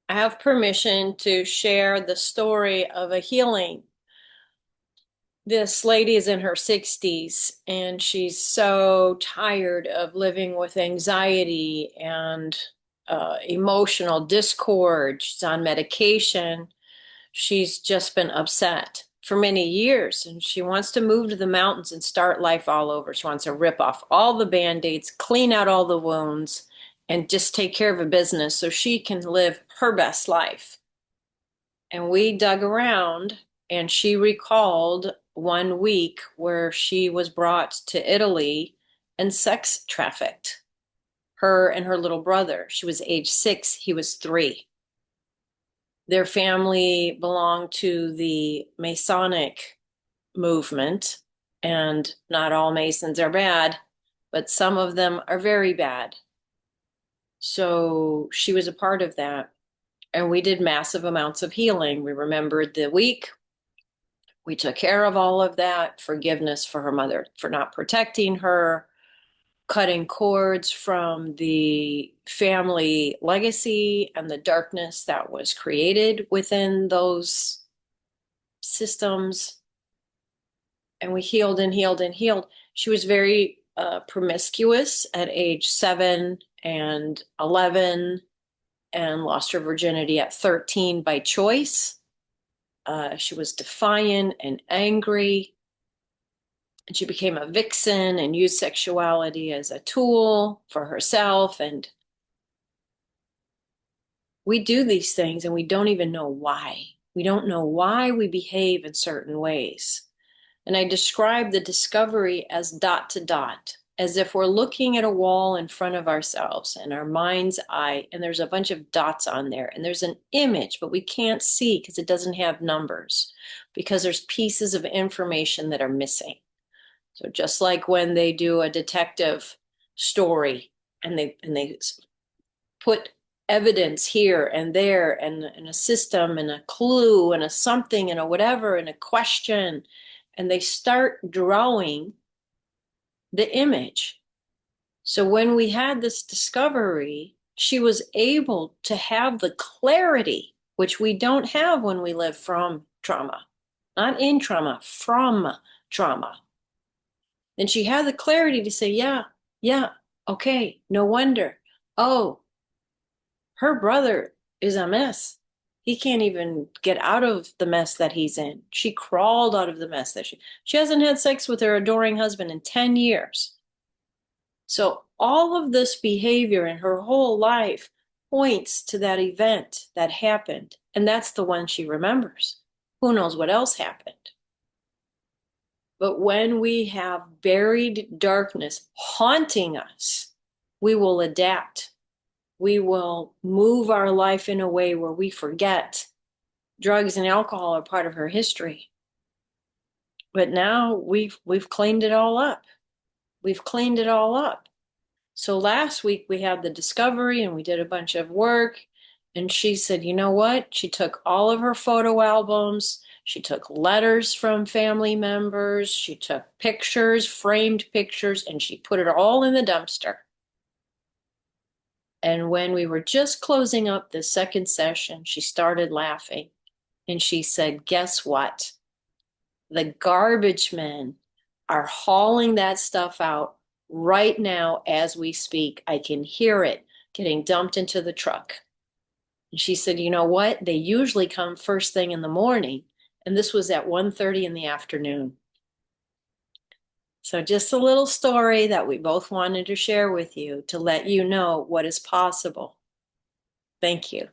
I have permission to share the story of a healing. This lady is in her 60s and she's so tired of living with anxiety and emotional discord. She's on medication. She's just been upset for many years and she wants to move to the mountains and start life all over. She wants to rip off all the band-aids, clean out all the wounds, and just take care of a business so she can live her best life. And we dug around and she recalled one week where she was brought to Italy and sex trafficked, her and her little brother. She was age 6, he was 3. Their family belonged to the Masonic movement, and not all Masons are bad, but some of them are very bad. So she was a part of that. And we did massive amounts of healing. We remembered the week. We took care of all of that. Forgiveness for her mother for not protecting her, cutting cords from the family legacy and the darkness that was created within those systems. And we healed and healed and healed. She was very promiscuous at age 7 and 11 and lost her virginity at 13 by choice. She was defiant and angry. And she became a vixen and used sexuality as a tool for herself. And we do these things and we don't even know why. We don't know why we behave in certain ways. And I describe the discovery as dot to dot, as if we're looking at a wall in front of ourselves and our mind's eye, and there's a bunch of dots on there, and there's an image, but we can't see because it doesn't have numbers, because there's pieces of information that are missing. So just like when they do a detective story and they put evidence here and there and a system and a clue and a something and a whatever and a question, and they start drawing the image. So when we had this discovery, she was able to have the clarity, which we don't have when we live from trauma, not in trauma, from trauma. And she had the clarity to say, yeah, yeah, okay, no wonder. Oh, her brother is a mess. He can't even get out of the mess that he's in. She crawled out of the mess that she hasn't had sex with her adoring husband in 10 years. So all of this behavior in her whole life points to that event that happened. And that's the one she remembers. Who knows what else happened? But when we have buried darkness haunting us, we will adapt. We will move our life in a way where we forget. Drugs and alcohol are part of her history. But now we've cleaned it all up. We've cleaned it all up. So last week we had the discovery and we did a bunch of work. And she said, you know what? She took all of her photo albums. She took letters from family members. She took pictures, framed pictures, and she put it all in the dumpster. And when we were just closing up the second session, she started laughing. And she said, guess what? The garbage men are hauling that stuff out right now as we speak. I can hear it getting dumped into the truck. And she said, you know what? They usually come first thing in the morning. And this was at 1:30 in the afternoon. So just a little story that we both wanted to share with you to let you know what is possible. Thank you.